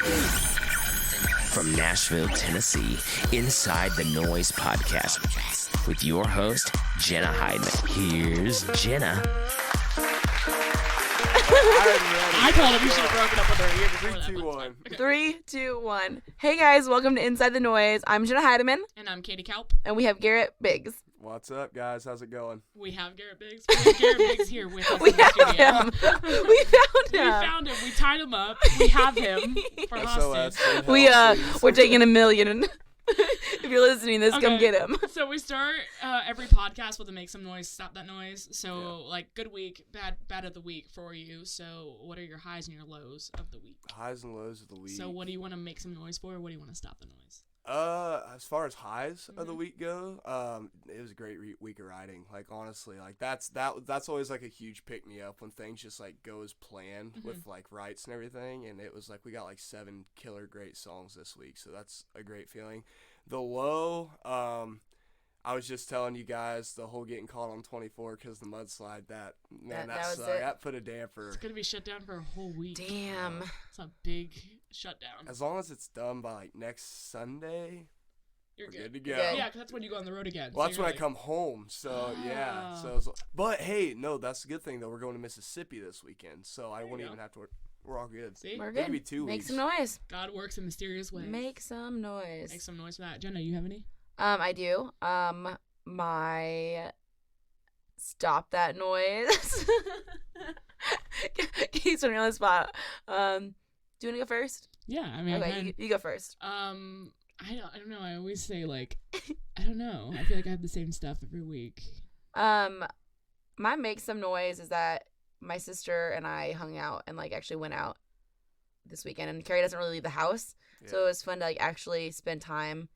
From Nashville, Tennessee, Inside the Noize podcast with your host, Jenna Hydeman. Here's Jenna. I told him you should have broken up with her a year before 3, 2, 1. 3, 2, 1. Hey guys, welcome to Inside the Noize. I'm Jenna Hydeman. And I'm Katie Kaup. And we have Garrett Biggs. What's up, guys? How's it going? We have Garrett Biggs. We have Garrett Biggs here with us We in the have studio. him. We found him. We found him. We tied him up. We have him for hostage. SOS. We're taking $1 million. If you're listening to this, come get him. So we start every podcast with a make some noise, stop that noise. So like good week, bad of the week for you. So what are your highs and your lows of the week? Highs and lows of the week. So what do you want to make some noise for? Or what do you want to stop the noise? As far as highs of the week go, it was a great week of riding. Like honestly, like that's always like a huge pick me up when things just like go as planned with like rights and everything. And it was like we got like 7 killer great songs this week, so that's a great feeling. The low, I was just telling you guys the whole getting caught on 24 because the mudslide. That was it. That put a damper. It's gonna be shut down for a whole week. Damn. It's a big shutdown. As long as it's done by like next Sunday, You're we're good to Good. go. Yeah, because that's when you go on the road again. Well, so that's you're when like, I come home. So yeah. Oh. But hey, no, that's the good thing though. We're going to Mississippi this weekend, so I won't you even go. have to work. We're all good. See? We're Maybe good. 2 Make weeks. some noise. God works in mysterious ways. Make some noise. Make some noise for that. Jenna, you have any? I do. My stop that noise. Keeps me on the spot. Do you want to go first? Yeah, I mean, Okay, you go first. I don't know. I always say like, I don't know. I feel like I have the same stuff every week. My make some noise is that my sister and I hung out and like actually went out this weekend, and Carrie doesn't really leave the house, so it was fun to like actually spend time,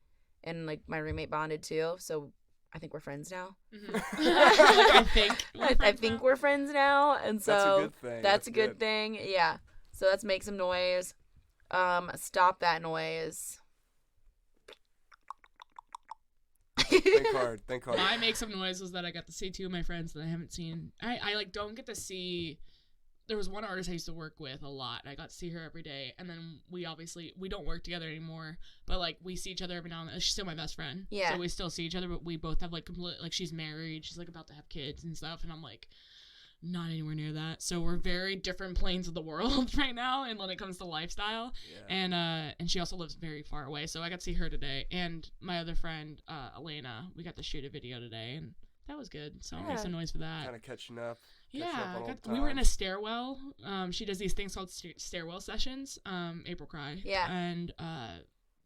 and like my roommate bonded too, so I think we're friends now. I think we're friends now, and so that's a good thing. That's a good thing. Yeah. So let's make some noise. Stop that noise. Think hard. My make some noise was that I got to see 2 of my friends that I haven't seen. I like don't get to see. There was one artist I used to work with a lot. I got to see her every day, and then we don't work together anymore. But like we see each other every now and then. She's still my best friend. Yeah. So we still see each other, but we both have like she's married. She's like about to have kids and stuff, and I'm like not anywhere near that. So we're very different planes of the world right now, and when it comes to lifestyle. Yeah. And she also lives very far away. So I got to see her today, and my other friend Elena. We got to shoot a video today, and that was good. So I'll make some noise for that. Kind of catching up. Yeah, we were in a stairwell. She does these things called stairwell sessions. April Cry. Yeah. And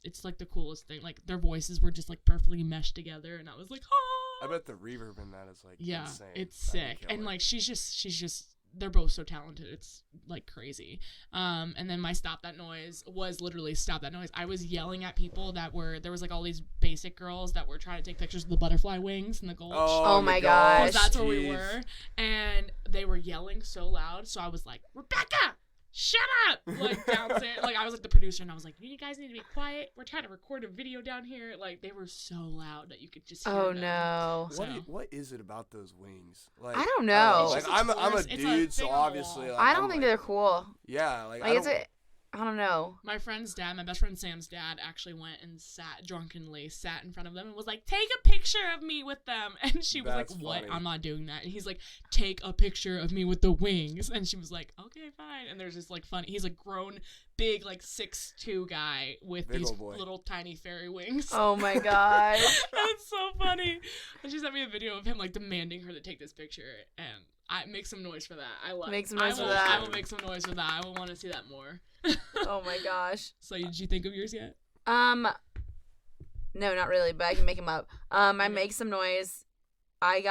it's like the coolest thing. Like their voices were just like perfectly meshed together, and I was like, ah! I bet the reverb in that is like insane. It's sick. And like she's just they're both so talented. It's like crazy. And then my stop that noise was literally stop that noise. I was yelling at people there was like all these basic girls that were trying to take pictures of the butterfly wings and the gulch. Oh my gosh. That's where we were. And they were yelling so loud. So I was like, Rebecca, shut up! Like downstairs. Like I was like the producer, and I was like, you guys need to be quiet. We're trying to record a video down here. Like they were so loud that you could just hear them. No. What is it about those wings? Like I don't know. Like It's I'm a it's a dude, so thing on the obviously. wall. Like, I don't I'm think like, they're cool. Yeah, like I don't know. My friend's dad, my best friend Sam's dad, actually went and drunkenly sat in front of them and was like, take a picture of me with them. And she was That's like, what? funny. I'm not doing that. And he's like, take a picture of me with the wings. And she was like, okay, fine. And there's this like funny, he's a grown, big, like 6'2" guy with Big these ol' boy. little tiny fairy wings. Oh my gosh. That's so funny. And she sent me a video of him like demanding her to take this picture, and I make some noise for that. I love. Make some noise for that. I will make some noise for that. I will want to see that more. Oh my gosh. So did you think of yours yet? No, not really, but I can make them up. I make some noise. I've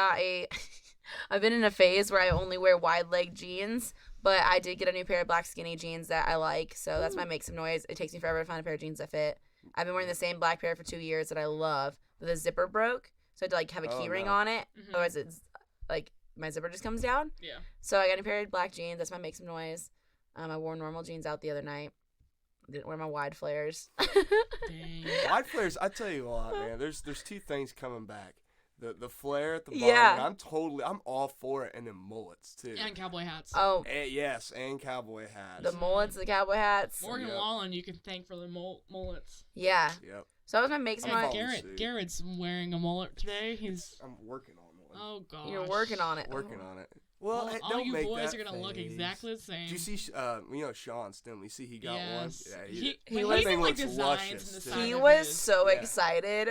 been in a phase where I only wear wide leg jeans, but I did get a new pair of black skinny jeans that I like, so that's my make some noise. It takes me forever to find a pair of jeans that fit. I've been wearing the same black pair for 2 years that I love, but the zipper broke, so I had to like have a key ring on it. Otherwise it's like my zipper just comes down. Yeah. So I got a pair of black jeans. That's my make some noise. I wore normal jeans out the other night. Didn't wear my wide flares. Dang. Wide flares, I tell you a lot, man. There's 2 things coming back. The flare at the bottom. Yeah. I'm all for it, and then mullets too. And cowboy hats. Oh, Yes, and cowboy hats. the mullets, the cowboy hats. Morgan Yep. Wallen, you can thank for the mullets. Yeah. Yep. So I was gonna make some. I'm Hey, following suit. Garrett's wearing a mullet today. He's I'm working on one. oh god. You're working on it. Working on it. Well, hey, all don't you make boys that are gonna look face. exactly the same. Did you see, Sean Stimley? See, he got yes. one. Yeah, He he was was- like looks designs luscious, in the too. side He of was his. so Yeah. excited.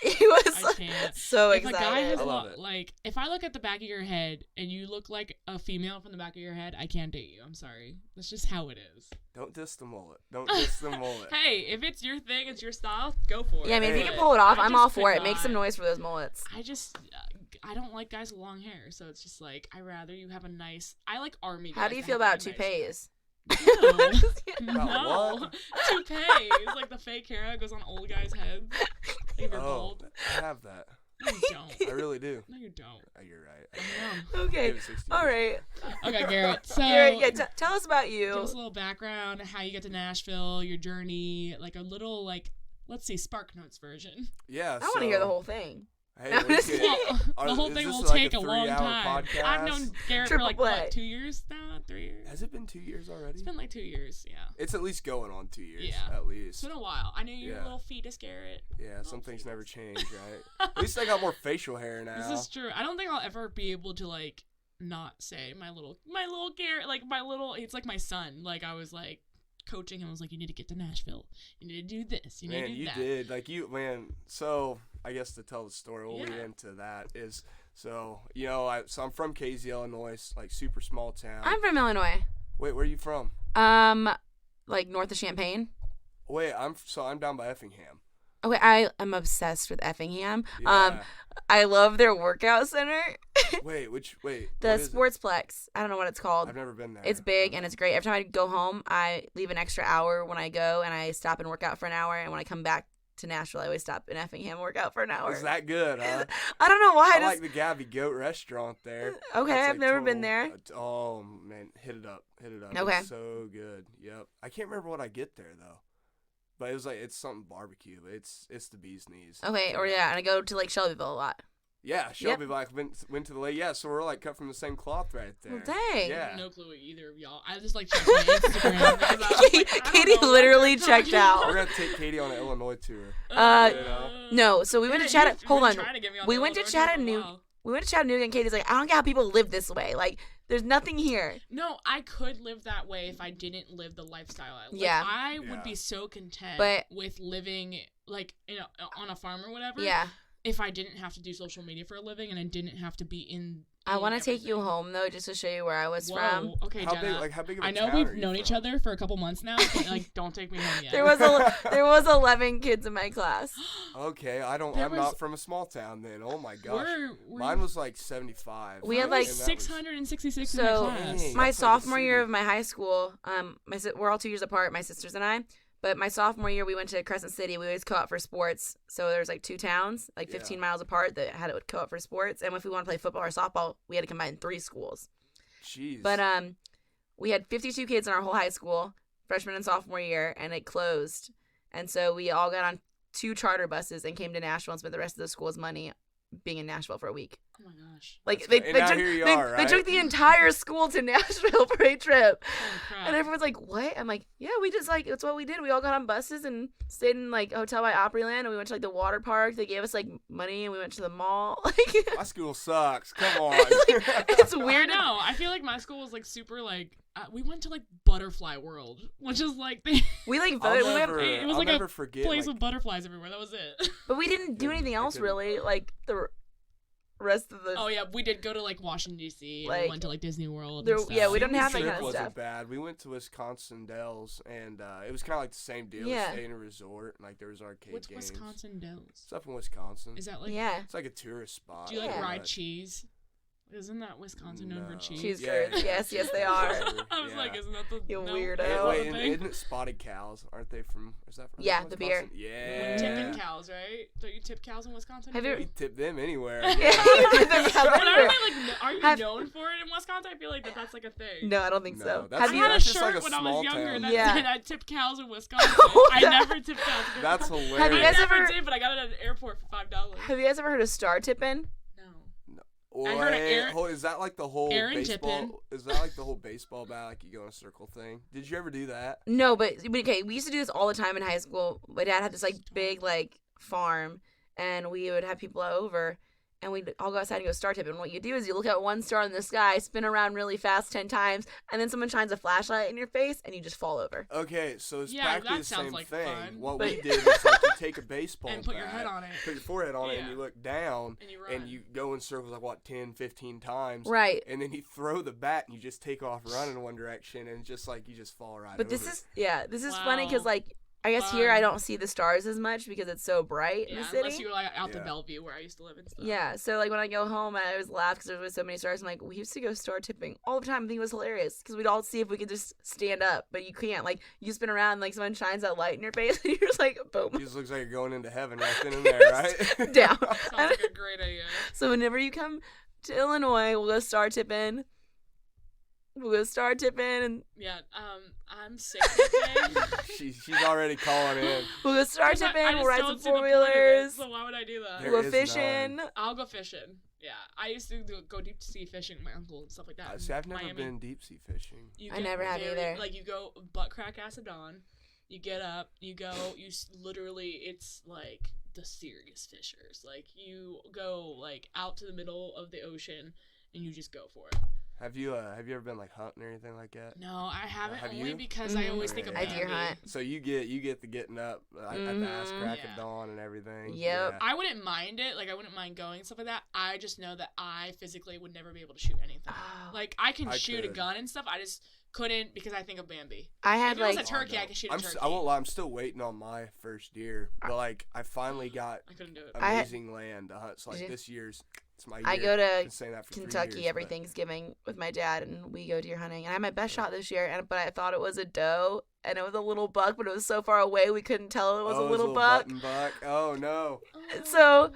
He was I can't. so If a guy excited. has I love it. like, if I look at the back of your head and you look like a female from the back of your head, I can't date you. I'm sorry. That's just how it is. Don't diss the mullet. Don't diss the mullet. Hey, if it's your thing, it's your style, go for it. Yeah, I mean, if you Hey. can pull it off, I I'm just all for could it. Make some not. noise for those mullets. I just, I don't like guys with long hair, so it's just like I rather you have a nice. I like army. How guys do you that feel have, about like, nice hair. toupees? No, About no, what? toupees like the fake hair that goes on old guys' heads. If you're Oh, bald, I have that. no, you don't. I really do. No, you don't. Oh, you're right. I know. Okay. Give it 60 All years. right. Okay, Garrett. So, Garrett, yeah, tell us about give you. us a little background, how you get to Nashville, your journey, like a little, like, let's see, Spark Notes version. Yeah. I want to hear the whole thing. Hey, I'm we just could- kidding. The whole is thing this will like take a long 3-hour time. podcast? I've known Garrett Triple for like play. what, 2 years now? 3 years? Has it been 2 years already? It's been like 2 years, yeah. It's at least going on 2 years. Yeah. At It's least. been a while. I knew you were Yeah. a little fetus, Garrett. Yeah. Some things never change, right? At least I got more facial hair now. This is true. I don't think I'll ever be able to like not say my little Garrett, like my little. It's like my son. Like I was like coaching him. I was like, you need to get to Nashville. You need to do this. You need Man, to do you that. did. Like you, man. So I guess to tell the story, we'll lead Yeah. into that is. So I'm from KZ, Illinois, like super small town. I'm from Illinois. Wait, where are you from? Like north of Champaign. Wait, I'm down by Effingham. Okay, I am obsessed with Effingham. Yeah. I love their workout center. Wait, The what is it? Sportsplex. I don't know what it's called. I've never been there. It's big and it's great. Every time I go home, I leave an extra hour when I go and I stop and work out for an hour. And when I come back to Nashville, I always stop in Effingham and work out for an hour. Is that good, huh? I don't know why. I like the Gabby Goat restaurant there. Okay, That's, I've never been there. Oh man, hit it up. Okay. It's so good. Yep. I can't remember what I get there though, but it was like it's something barbecue. It's the bee's knees. Okay, or yeah, and I go to Lake Shelbyville a lot. Yeah, Shelby like went to the lake. Yeah, so we're like cut from the same cloth right there. Well, dang. I Yeah. have no clue what either of y'all. I just like checked my Instagram. because I was like, I don't Katie know what literally they're checked talking out. We're gonna take Katie on an Illinois tour. Uh, You know? No, so we went to Chattanooga. Hold on. We went to Chattanooga. Chattanooga. We went to Chattanooga, and Katie's like, I don't get how people live this way. Like, there's nothing here. No, I could live that way if I didn't live the lifestyle I live. Yeah. I Yeah. would be so content But- with living like on a farm or whatever. Yeah. If I didn't have to do social media for a living and I didn't have to be in. I want to take everything. you home, though, just to show you where I was Whoa. from. Okay, How Jenna. big? How big of a I know town we've are you known each from? other for a couple months now, but like, don't take me home yet. There was 11 kids in my class. Okay, I'm There was- not from a small town then. Oh my gosh. We're Mine was like 75. We had, and like, that was- 666 in So my class. Dang. my That's like a sophomore year city. of my high school, we're all 2 years apart, my sisters and I. But my sophomore year, we went to Crescent City. We always co-op for sports. So there's like 2 towns, like 15 Yeah. miles apart, that had it co-op for sports. And if we want to play football or softball, we had to combine 3 schools. Jeez. But we had 52 kids in our whole high school, freshman and sophomore year, and it closed. And so we all got on 2 charter buses and came to Nashville and spent the rest of the school's money being in Nashville for a week. Oh my gosh. Like That's they, good. And they, now took, here you they, are, they right? took the entire school to Nashville for a trip. Holy crap. And everyone's like, what? I'm like, yeah, we just like, it's what we did. We all got on buses and stayed in like a hotel by Opryland, and we went to like the water park. They gave us like money and we went to the mall. Like, My school sucks. Come on. it's I weird. know. I feel like my school was like super like we went to like Butterfly World, which is like the We like I'll voted, we never, went, it was I'll like a never forget. place like, with butterflies everywhere. That was it. but we didn't do I anything else couldn't- really. Like the rest of the, Oh yeah, we did go to like Washington D.C. and Like, we went to like Disney World. there- and stuff. yeah, we don't This have that trip kind of wasn't stuff. bad. We went to Wisconsin Dells, and it was kind of like the same deal. Yeah. We stayed in a resort, and like there was arcade What's games. Wisconsin Dells? Stuff in Wisconsin. Is that like? yeah. It's like a tourist spot. Do you like Yeah. ride cheese? Isn't that Wisconsin known for cheese? Cheese curds. Yes, they are. I was like, isn't that the You no? weirdo. Hey, wait, thing? isn't it spotted cows? Aren't they from? Is that from? Yeah, Wisconsin? the beer. Yeah. Tipping cows, right? Don't you tip cows in Wisconsin? Have you- We tip them anywhere. Yeah, you did the cow But everywhere. are you known for it in Wisconsin? I feel like that's like a thing. No, I don't think No, so. that's- Have I you? had a That's just shirt like a when I was small younger town. that Yeah. said I tip cows in Wisconsin. Oh, I that- never tipped cows. That's hilarious. Have you I guys never ever- did, but I got it at an airport for $5. Have you guys ever heard of star tipping? No. I heard of Aaron- Is that like the whole Aaron baseball? Tippin. Is that like the whole baseball bat? Like you go in a circle thing? Did you ever do that? No, but okay, we used to do this all the time in high school. My dad had this like big like farm, and we would have people over, and we'd all go outside and go star tipping. And what you do is you look at one star in the sky, spin around really fast 10 times, and then someone shines a flashlight in your face, and you just fall over. Okay, so it's Yeah, practically that the sounds same like thing. fun. What But- we did is like you take a baseball And put your bat, head on it. put your forehead on it, and Yeah. you look down, And you run. and you go in circles like what 10, 15 times, Right. and then you throw the bat and you just take off running in one direction, and just like you just fall right. But this over. is funny because Wow. like I guess here I Fun. don't see the stars as much because it's so bright in Yeah, the city. unless you were like out to Yeah. Bellevue where I used to live and stuff. Yeah, so like when I go home, I always laugh because there's always so many stars. I'm like, we used to go star tipping all the time. I think it was hilarious because we'd all see if we could just stand up, but you can't. Like you spin around, like someone shines that light in your face, and you're just like, boom, It just looks like you're going into heaven right then and there, right? down. Sounds like a great idea. So whenever you come to Illinois, we'll go star tipping. We'll go star tipping, and Yeah, I'm sick today. She's already calling in. we'll go star 'Cause I tipping. We'll just ride don't some see the point of it, 4-wheelers. So why would I do that? There We'll go is fishing. none. I'll go fishing. Yeah, I used to go deep sea fishing with my uncle and stuff like that. See, in I've never Miami. been deep sea fishing. You I get never have either. Like you go butt crack ass at dawn. You get up. You go. Literally, it's like the serious fishers. Like you go like out to the middle of the ocean and you just go for it. Have you ever been like hunting or anything like that? No, I haven't. Have only you? because I always think of I deer Bambi. hunt. So you get the getting up at the ass crack Yeah. of dawn and everything. Yep. Yeah. I wouldn't mind it. Like I wouldn't mind going stuff like that. I just know that I physically would never be able to shoot anything. Oh. Like I can I shoot a could. gun and stuff. I just couldn't because I think of Bambi. I If had it was like a turkey, I could shoot a turkey. I won't lie. I'm still waiting on my first deer, but like I finally got I couldn't do it. amazing land to hunt. So Did like you? this year's it's my year. I go to I've been saying that for 3 Kentucky years, every but- Thanksgiving with my dad, and we go deer hunting. And I had my best shot this year, but I thought it was a doe, and it was a little buck, but it was so far away we couldn't tell it was Oh, a it little was buck. button buck. Oh no. So,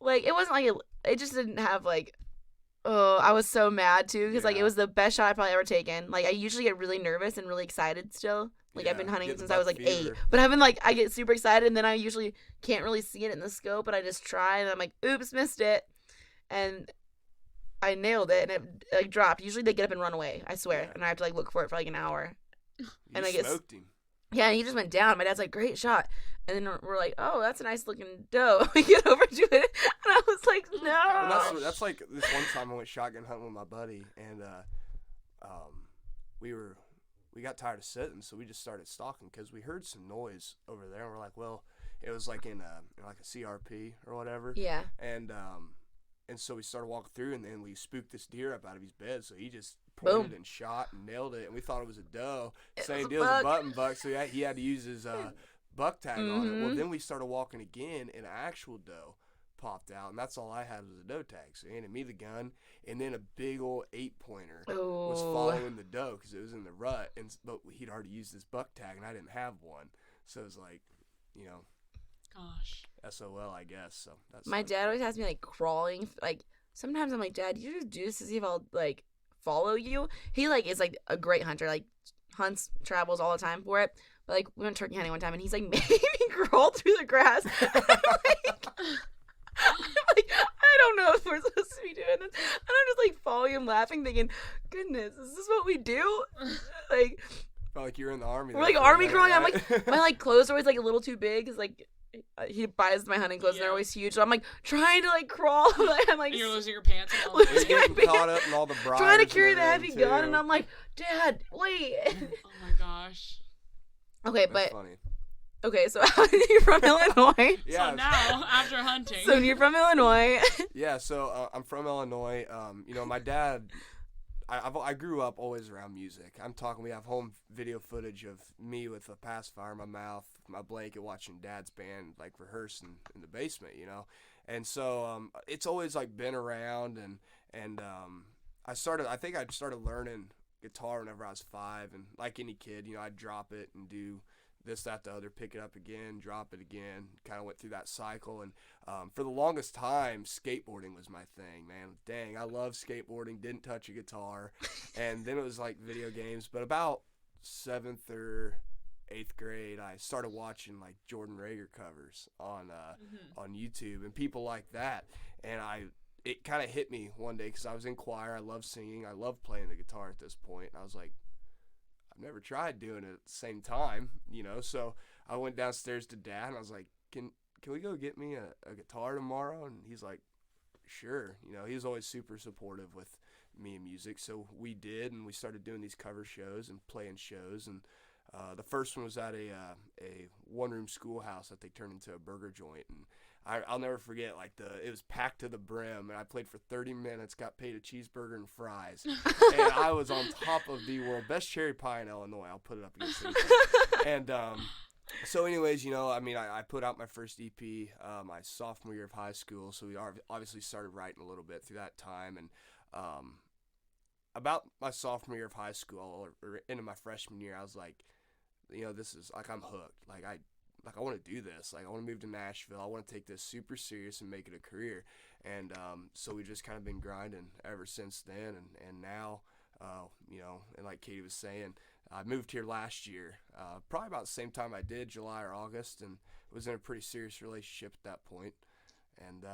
like, it wasn't like it just didn't have like. Oh, I was so mad too because like it Yeah. was the best shot I've probably ever taken. Like I usually get really nervous and really excited still. Like I've Yeah, been hunting get the since I was buck like 8, fever. but I've been like I get super excited and then I usually can't really see it in the scope, but I just try and I'm like, oops, missed it, and I nailed it and it like dropped. Usually they get up and run away, I swear, Yeah. and I have to like look for it for like an hour. You And I guess- smoked him. Yeah, and he just went down. My dad's like, great shot. And then we're like, oh, that's a nice looking doe. We get over to it, and I was like, no. Well, that's like this one time I went shotgun hunting with my buddy, and we got tired of sitting, so we just started stalking because we heard some noise over there, and we're like, well, it was like in like a CRP or whatever, Yeah. and so we started walking through, and then we spooked this deer up out of his bed, so he just pointed Boom. and shot and nailed it, and we thought it was a doe. It Same was a deal as a buck. button buck, so he had to use his buck tag on it. Well, Mhm. then we started walking again, and an actual doe popped out, and that's all I had was a doe tag. So he handed me the gun, and then a big old 8-pointer was Oh. following the doe because it was in the rut, but he'd already used his buck tag, and I didn't have one, so it was like, Gosh. SOL, I guess. So that's My dad always has me like crawling. Like sometimes I'm like, Dad, you just do this to see if I'll like follow you. He like is like a great hunter. Like hunts, travels all the time for it. But like we went turkey hunting one time, and he's like making me crawl through the grass. I'm like, I don't know if we're supposed to be doing this. And I'm just like following him, laughing, thinking, goodness, is this what we do? Like felt like you were in the army. we're there like for a army minute, crawling. I'm right? like my like clothes are always like a little too big. Cause like he buys my hunting clothes and they're Yeah. always huge. So I'm like trying to like crawl. I'm like And you're losing your pants. And all Losing that. You're getting my caught up in all the briars trying to and carry the heavy everything, gun, too. and I'm like, Dad, wait. Oh my gosh. Okay, That's but funny. okay, so you're from Illinois. Yeah, So now, after hunting. So you're from Illinois. yeah. So I'm from Illinois. My dad I grew up always around music. I'm talking, we have home video footage of me with a pacifier in my mouth, my blanket, watching Dad's band like rehearse in the basement, you know. And so it's always like been around, and I think I started learning guitar whenever I was 5, and like any kid, you know, I'd drop it and do this, that, the other, pick it up again, drop it again, kind of went through that cycle. And for the longest time, skateboarding was my thing, man. Dang, I love skateboarding, didn't touch a guitar. And then it was like video games. But about 7th or 8th grade, I started watching like Jordan Rager covers on YouTube and people like that. And it kind of hit me one day because I was in choir. I love singing. I love playing the guitar at this point. And I was like, I've never tried doing it at the same time, you know. So I went downstairs to Dad and I was like, can we go get me a guitar tomorrow? And he's like, sure. You know, he was always super supportive with me and music. So we did, and we started doing these cover shows and playing shows. And the first one was at a one-room schoolhouse that they turned into a burger joint. And I'll never forget, like, it was packed to the brim, and I played for 30 minutes, got paid a cheeseburger and fries, and I was on top of the world. Best cherry pie in Illinois. I'll put it up against anything. And so anyways, you know, I mean, I put out my first EP my sophomore year of high school, so we obviously started writing a little bit through that time. And about my sophomore year of high school, or into my freshman year, I was like, you know, this is, like, I'm hooked. Like, I want to do this. Like, I want to move to Nashville. I want to take this super serious and make it a career. And so we've just kind of been grinding ever since then. And now, you know, and like Katie was saying, I moved here last year, probably about the same time I did, July or August, and was in a pretty serious relationship at that point. And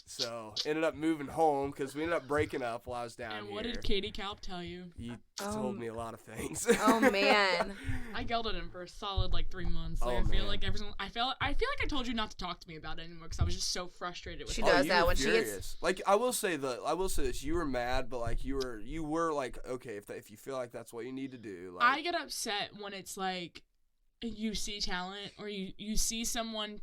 so ended up moving home because we ended up breaking up while I was down here. And what did Katie Kalp tell you? You told me a lot of things. Oh man, I yelled at him for a solid like 3 months. Like, I feel like I feel like I told you not to talk to me about it anymore because I was just so frustrated with. She does that when furious. she gets. Like, I will say this: you were mad, but like you were like, okay, if you feel like that's what you need to do. Like, I get upset when it's like you see talent or you see someone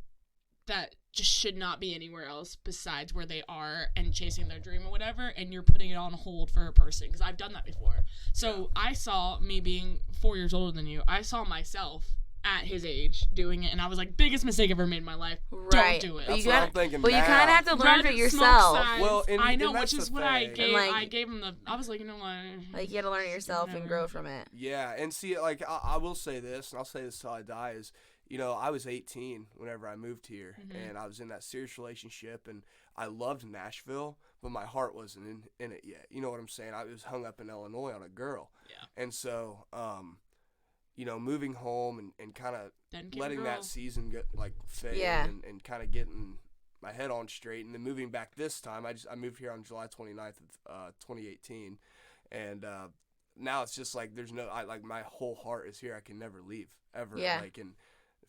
that just should not be anywhere else besides where they are and chasing their dream or whatever, and you're putting it on hold for a person, because I've done that before. So I saw, me being 4 years older than you, I saw myself at his age doing it, and I was like, biggest mistake I've ever made in my life. Right. Don't do it. That's what I'm thinking. Well, now. you kind of have to learn for yourself. Well, I know, and which that's is the what thing. I gave him I was like, you know what? Like, you got to learn it yourself and grow from it. Yeah, and see, like, I will say this, and I'll say this till I die, is, you know, I was 18 whenever I moved here, and I was in that serious relationship, and I loved Nashville, but my heart wasn't in it yet. You know what I'm saying? I was hung up in Illinois on a girl. Yeah. And so, you know, moving home and kind of letting that season fade and kind of getting my head on straight, and then moving back this time. I moved here on July 29th of 2018, and now it's just like there's like my whole heart is here. I can never leave ever. Yeah. Like, and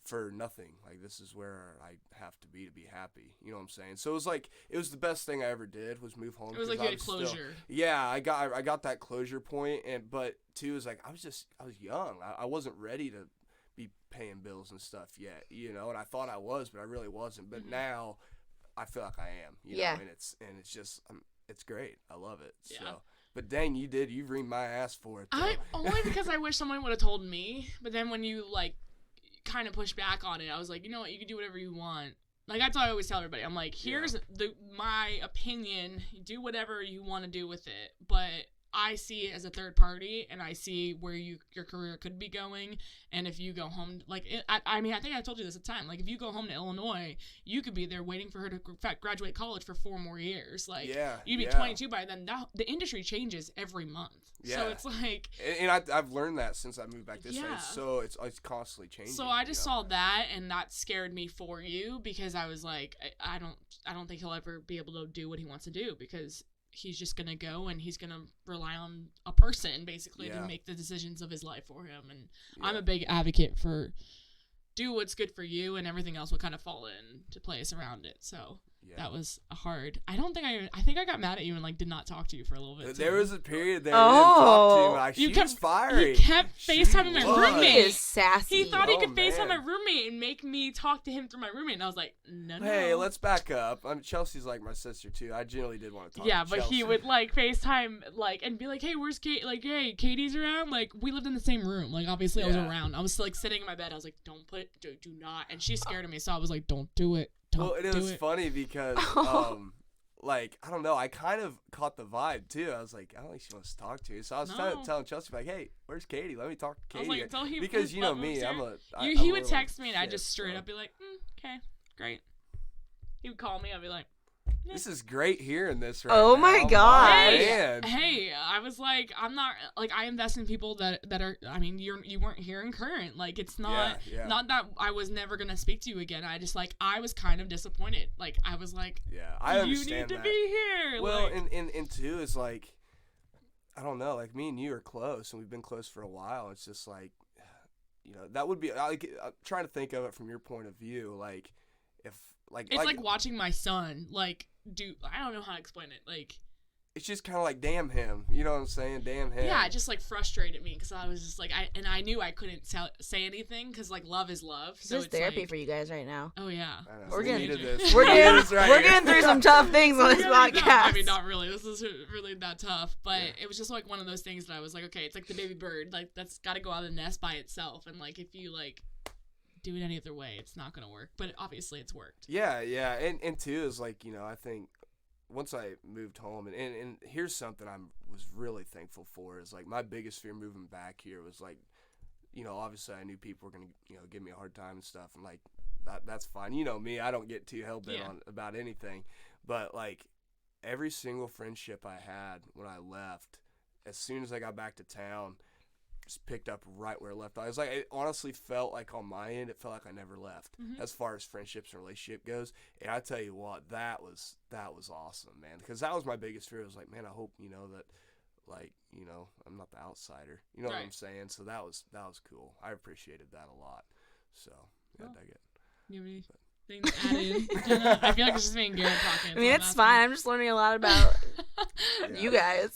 for nothing. Like, this is where I have to be happy. You know what I'm saying? So it was the best thing I ever did, was move home. It was like you had closure. I got that closure point, but too is like I was young. I wasn't ready to be paying bills and stuff yet, you know, and I thought I was, but I really wasn't. But now I feel like I am, you know, and it's just it's great. I love it. Yeah. So, but dang, you've reamed my ass for it, though. Only because I wish someone would have told me, but then when you like kind of push back on it, I was like, you know what, you can do whatever you want. Like, that's what I always tell everybody. I'm like, here's my opinion, do whatever you want to do with it, but I see it as a third party, and I see where your career could be going. And if you go home, like, I mean, I think I told you this at the time. Like, if you go home to Illinois, you could be there waiting for her to graduate college for 4 more years. Like, you'd be 22 by then. The industry changes every month. Yeah. So it's like, and I've learned that since I moved back this way. So it's constantly changing. So I just saw that, and that scared me for you, because I was like, I don't think he'll ever be able to do what he wants to do, because he's just gonna go and he's gonna rely on a person basically to make the decisions of his life for him. And I'm a big advocate for do what's good for you, and everything else will kind of fall into place around it. So Yeah. That was hard. I think I got mad at you and like did not talk to you for a little bit. There too. was a period there. We didn't talk to him. Like, You she kept was fiery. He kept FaceTiming my was. roommate. He is sassy. He thought he Oh, could FaceTime my man. roommate and make me talk to him through my roommate, and I was like, no. Hey, let's back up. Chelsea's like my sister too. I generally did want to talk. Yeah, to but Chelsea. he would like FaceTime like and be like, hey, where's Kate? Like, hey, Katie's around. Like, we lived in the same room. Like, obviously I was Yeah. around. I was like sitting in my bed. I was like, do not. And she's scared of me, so I was like, don't do it. Well, and it was funny because, like, I don't know, I kind of caught the vibe too. I was like, I don't think she wants to talk to you. So I was telling Chelsea, like, hey, where's Katie? Let me talk to Katie. I was like, tell him because you know me, he would text me and I'd just straight up be like, okay, great. He would call me. I'd be like, this is great hearing this right Oh now. my God. Man. Hey, I was like, I'm not like I invest in people that are. I mean, you weren't here in current. Like, it's not not that I was never gonna speak to you again. I just like I was kind of disappointed. Like, I was like, yeah, I understand you need to that. be here. Well, like, and two is like, I don't know, like me and you are close and we've been close for a while. It's just like, you know, that would be like I'm trying to think of it from your point of view. Like, if like it's like watching my son like do. I don't know how to explain it. Like, it's just kind of like, damn him. You know what I'm saying? Damn him. yeah, it just like frustrated me because I was just like, I knew I couldn't say anything because like love is love. So This is it's therapy like, for you guys right now. Oh yeah. I know, We're we gonna- needed this. We're We needed getting, this right we're here. getting through some tough things on this Yeah, podcast. no, I mean, not really. This is really that tough, but it was just like one of those things that I was like, okay, it's like the baby bird, like that's got to go out of the nest by itself, and like if you like do it any other way, it's not gonna work. But obviously, it's worked. Yeah, and two is like, you know, I think once I moved home, and here's something I was really thankful for is like my biggest fear moving back here was like, you know, obviously I knew people were gonna, you know, give me a hard time and stuff, and like that's fine. You know me, I don't get too hell bent on about anything, but like every single friendship I had when I left, as soon as I got back to town, just picked up right where I left off. It was like, it honestly felt like on my end, it felt like I never left as far as friendships and relationship goes. And I tell you what, that was awesome, man. Because that was my biggest fear. I was like, man, I hope, you know, that like, you know, I'm not the outsider. You know what I'm saying? So that was cool. I appreciated that a lot. So yeah, I dug it. You have anything to add in, Jenna? I feel like it's just me and Garrett talking. I mean, it's fine. I'm just learning a lot about you guys.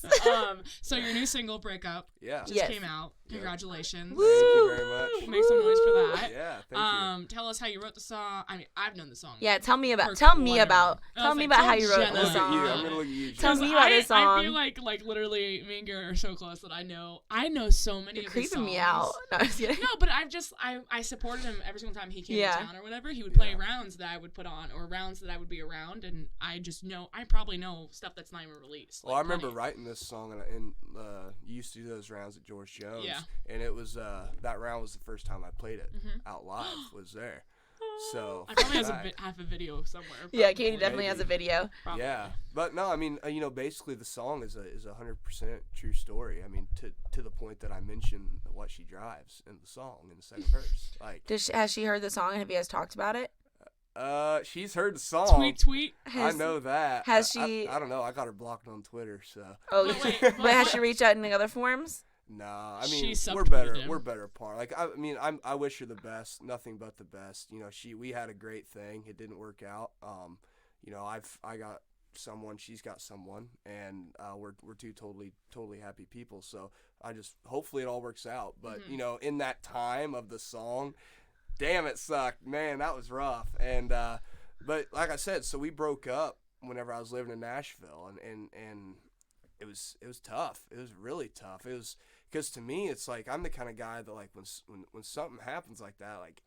So your new single, "Breakup," just Yes. came out. Congratulations! Thank you very much. Make some noise for that. Yeah, thank you. Tell us how you wrote the song. I mean, I've known the song. Yeah, tell me about For how you like, wrote Jenna. the song. I'm gonna look at you. Tell Jenna. me about this song. I feel like literally me and Garrett are so close that I know so many You're of his creeping songs. me out. No, I'm just kidding. No, but I supported him every single time he came Yeah. to town or whatever. He would play rounds that I would put on or rounds that I would be around, and I probably know stuff that's not even released. Well, I remember writing this song, and you used to do those rounds at George Jones. Yeah. And it was that round was the first time I played it out live. Was there. So I probably have a video somewhere. Yeah, probably. Katie definitely has a video. Probably. yeah, but no, I mean, you know, basically the song is a 100% true story. I mean, to the point that I mentioned what she drives in the song in the second verse. Like, Has she heard the song? Have you guys talked about it? she's heard the song. Tweet. I know that. Has she? I don't know. I got her blocked on Twitter, so. Oh, But wait, but has she reached out in other forms? Nah, I mean, She we're better. subtweeted him. We're better apart. Like, I mean, I wish her the best. Nothing but the best. You know, we had a great thing. It didn't work out. You know, I got someone. She's got someone, and we're two totally happy people. So hopefully it all works out. But you know, in that time of the song, damn, it sucked, man. That was rough. And but like I said, so we broke up whenever I was living in Nashville, and it was tough. It was really tough. It was because to me, it's like I'm the kind of guy that like when something happens like that, like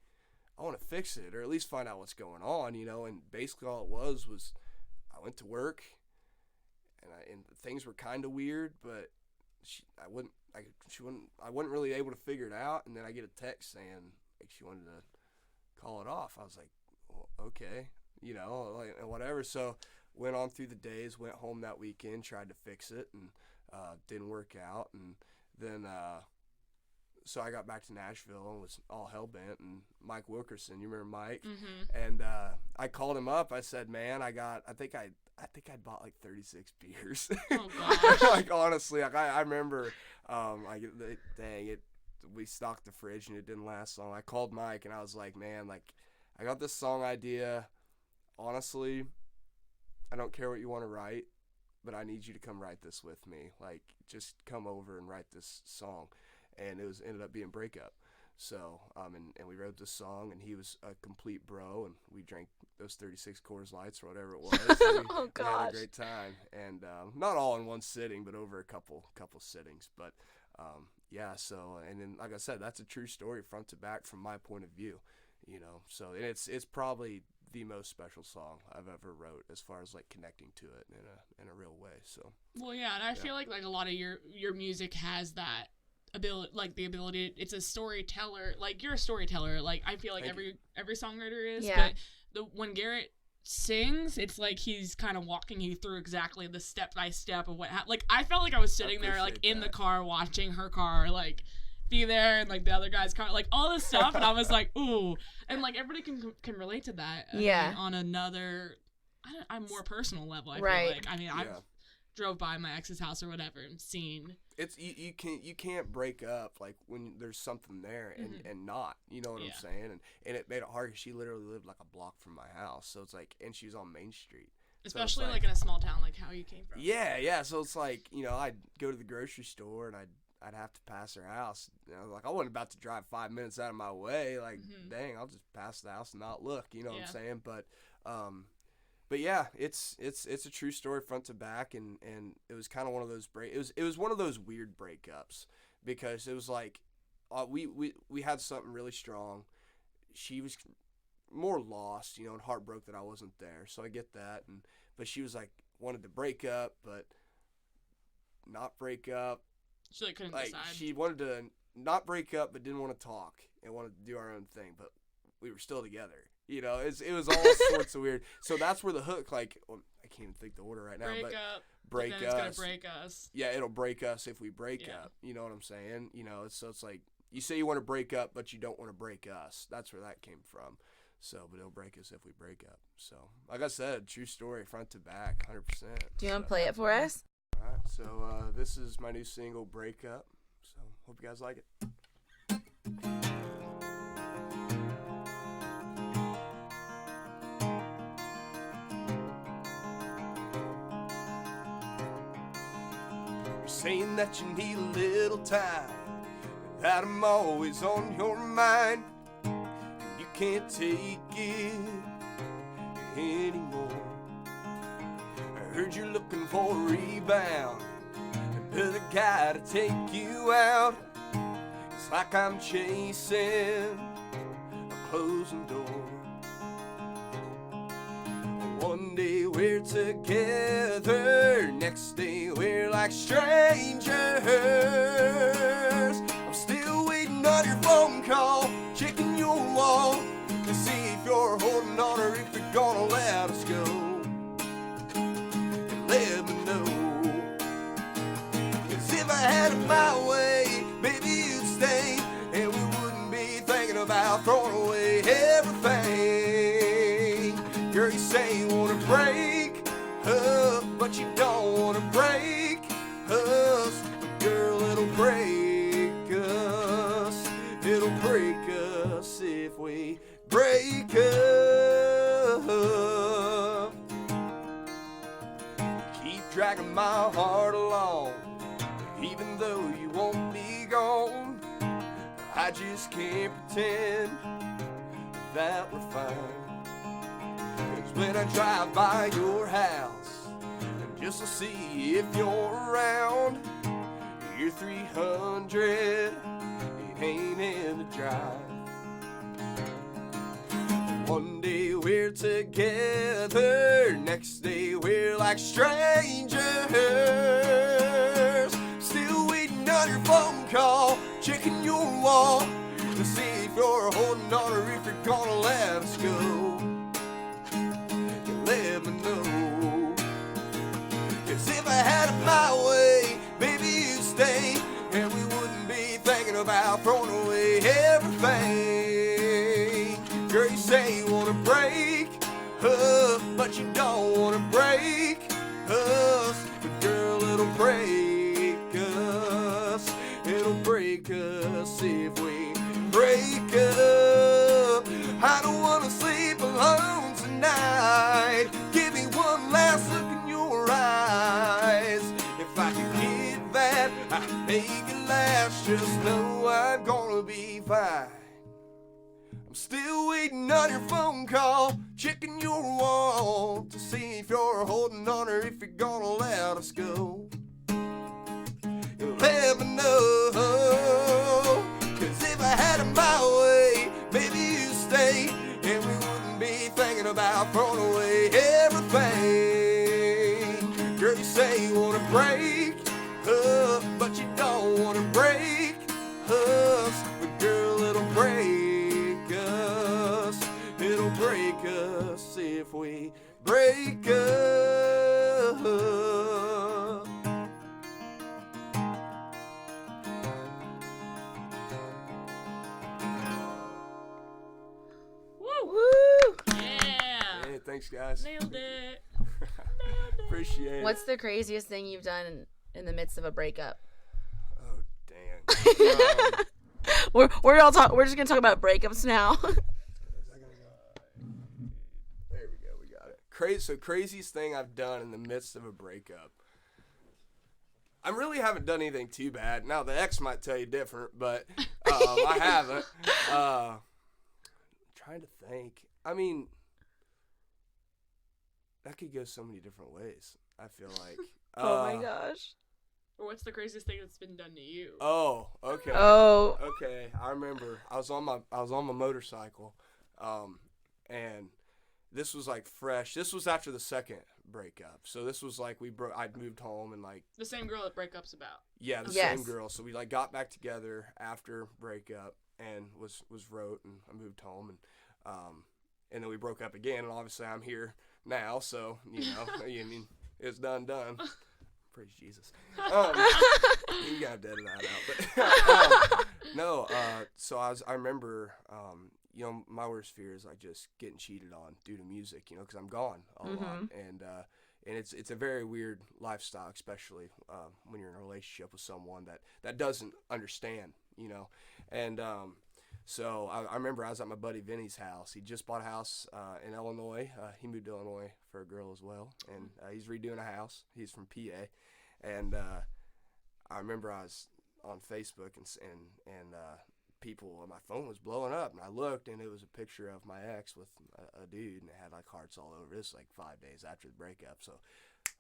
I want to fix it or at least find out what's going on, you know. And basically all it was I went to work, and things were kind of weird, but I wasn't really able to figure it out. And then I get a text saying like she wanted to call it off. I was like, well, okay, you know, like whatever. So went on through the days, went home that weekend, tried to fix it, and didn't work out. And then so I got back to Nashville and was all hell bent. And Mike Wilkerson, you remember Mike? And I called him up. I said, man, I think I'd bought like 36 beers. Oh gosh. Like honestly, like I remember, we stocked the fridge and it didn't last long. I called Mike and I was like, man, like I got this song idea. Honestly, I don't care what you want to write, but I need you to come write this with me. Like, just come over and write this song. And it ended up being Breakup. So, and we wrote this song, and he was a complete bro, and we drank those 36 Coors Lights or whatever it was. Oh, we had gosh. a great time, and not all in one sitting, but over a couple sittings. But yeah, so, and then like I said, that's a true story front to back from my point of view, you know. So, and it's probably the most special song I've ever wrote as far as like connecting to it in a real way. So. Well, yeah, and I feel like a lot of your music has that ability, like the ability. It's a storyteller. Like, you're a storyteller. Like, I feel like every songwriter is. Yeah. But when Garrett sings, it's like he's kind of walking you through exactly the step by step of what happened. Like, I felt like I was sitting there, like, in the car watching her car, like, be there, and like the other guy's car, like all this stuff, and I was like, ooh, and like everybody can relate to that. I mean, on another, I'm more personal level. I feel like. I mean, I've drove by my ex's house or whatever and seen. It's you can't break up like when there's something there and not, you know what I'm saying, and it made it hard because she literally lived like a block from my house, so it's like, and she was on Main Street, especially so like in a small town like how you came from. Yeah, so it's like, you know, I'd go to the grocery store and I'd have to pass her house, you know, like I wasn't about to drive 5 minutes out of my way, like dang, I'll just pass the house and not look, you know what I'm saying, but yeah, it's a true story front to back, and it was kind of one of those it was one of those weird breakups, because it was like we had something really strong. She was more lost, you know, and heartbroken that I wasn't there, so I get that, but she was like wanted to break up but not break up. She like couldn't like decide. She wanted to not break up but didn't want to talk and wanted to do our own thing, but we were still together. You know, it was all sorts of weird. So that's where the hook, like, well, I can't even think the order right now. Break but up. Break but us. It's gonna break us. Yeah, it'll break us if we break up. You know what I'm saying? You know, so it's like, you say you want to break up, but you don't want to break us. That's where that came from. So, but it'll break us if we break up. So, like I said, true story, front to back, 100%. Do you want to play it for us? All right, so this is my new single, Break Up. So, hope you guys like it. Saying that you need a little time, that I'm always on your mind, and you can't take it anymore. I heard you're looking for a rebound, another guy to take you out. It's like I'm chasing a closing door. One day we're together, next day we're like strangers. I'm still waiting on your phone call, checking your wall to see if you're holding on or if you're gonna let us go. And let me know, 'cause if I had it my way, maybe you'd stay, and we wouldn't be thinking about throwing away everything. Girl, you say you wanna break up, but you don't wanna break us. But girl, it'll break us. It'll break us if we break up. Keep dragging my heart along, even though you won't be gone. I just can't pretend that we're fine. 'Cause when I drive by your house, just to see if you're around, you're 300, it ain't in the drive. One day we're together, next day we're like strangers. Still waiting on your phone call, checking your wall to see if you're holding on or if you're gonna let us go. Let me know, 'cause if I had it my way, maybe you'd stay, and we wouldn't be thinking about throwing away everything. Girl, you say you wanna break up, but you don't wanna break us. But girl, it'll break us. It'll break us if we break up. I don't wanna sleep alone tonight. Give me one last fine. I'm still waiting on your phone call, checking your wall to see if you're holding on or if you're gonna let us go. You'll never know, 'cause if I had it my way, maybe you'd stay, and we wouldn't be thinking about throwing away everything. Girl, you say you wanna break up, but you don't wanna break us. But girl, it'll break us. It'll break us if we break up. Woo! Yeah. Hey, thanks, guys. Nailed it. Appreciate it. What's the craziest thing you've done in the midst of a breakup? Oh, damn. We're just gonna talk about breakups now. There we go. We got it. So craziest thing I've done in the midst of a breakup. I really haven't done anything too bad. Now the ex might tell you different, but I haven't. Trying to think. I mean, that could go so many different ways. I feel like. Oh my gosh. Or what's the craziest thing that's been done to you? Oh, okay. Oh. Okay, I remember. I was on my motorcycle, and this was like fresh. This was after the second breakup, so this was like I'd moved home and like The same girl that breakup's about. yeah, the Yes. same girl. So we like got back together after breakup and was wrote, and I moved home, and then we broke up again, and obviously I'm here now, so you know, I mean, it's done. Praise Jesus. You gotta edit that out, but no. So I remember, you know, my worst fear is like just getting cheated on due to music, you know, because I'm gone a lot, and it's a very weird lifestyle, especially when you're in a relationship with someone that doesn't understand, you know, and so I remember I was at my buddy Vinny's house. He just bought a house in Illinois. He moved to Illinois for a girl as well, and he's redoing a house. He's from PA, and I remember I was on Facebook and people, my phone was blowing up, and I looked, and it was a picture of my ex with a dude, and it had like hearts all over. This was like 5 days after the breakup, so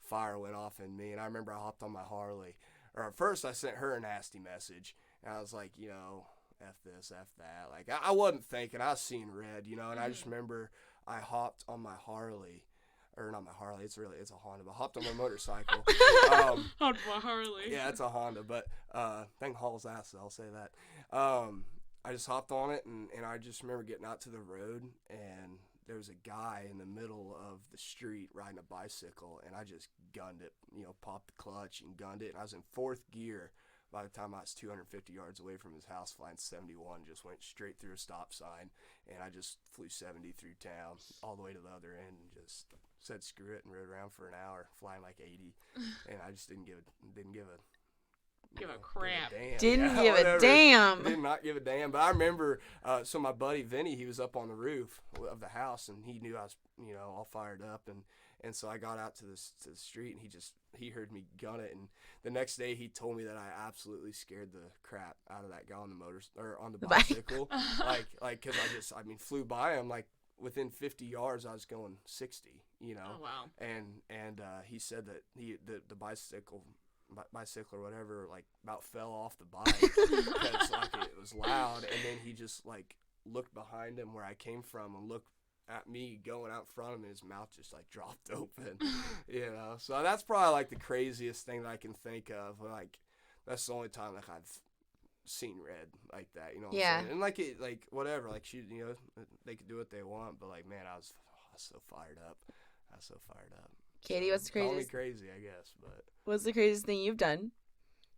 fire went off in me, and I remember I hopped on my Harley, or at first I sent her a nasty message, and I was like, you know, F this, F that. Like, I wasn't thinking. I was seeing red, you know, and I just remember I hopped on my Harley. Or not my Harley, it's a Honda, but I hopped on my motorcycle. On my Harley. Yeah, it's a Honda, but thing hauls ass, I'll say that. I just hopped on it, and I just remember getting out to the road, and there was a guy in the middle of the street riding a bicycle, and I just gunned it, you know, popped the clutch and gunned it, and I was in fourth gear. By the time I was 250 yards away from his house, flying 71, just went straight through a stop sign, and I just flew 70 through town, all the way to the other end, and just said screw it and rode around for an hour, flying like 80, and I just didn't give a crap. Didn't give a damn. Did not give a damn. But I remember, so my buddy Vinny, he was up on the roof of the house, and he knew I was, you know, all fired up, and so I got out to the street, and he heard me gun it, and the next day he told me that I absolutely scared the crap out of that guy on the on the bicycle, like because I flew by him like within 50 yards I was going 60, you know. Oh wow. And he said that the bicycle or whatever like about fell off the bike because like it was loud, and then he just like looked behind him where I came from and looked at me going out in front of him, and his mouth just like dropped open, you know. So that's probably like the craziest thing that I can think of. Like that's the only time like I've seen red like that, you know. What I'm saying? And like it, like whatever, like she, you know, they could do what they want, but like man, I was so fired up. Katie, what's the Call me craziest? crazy, I guess, but What's the craziest thing you've done?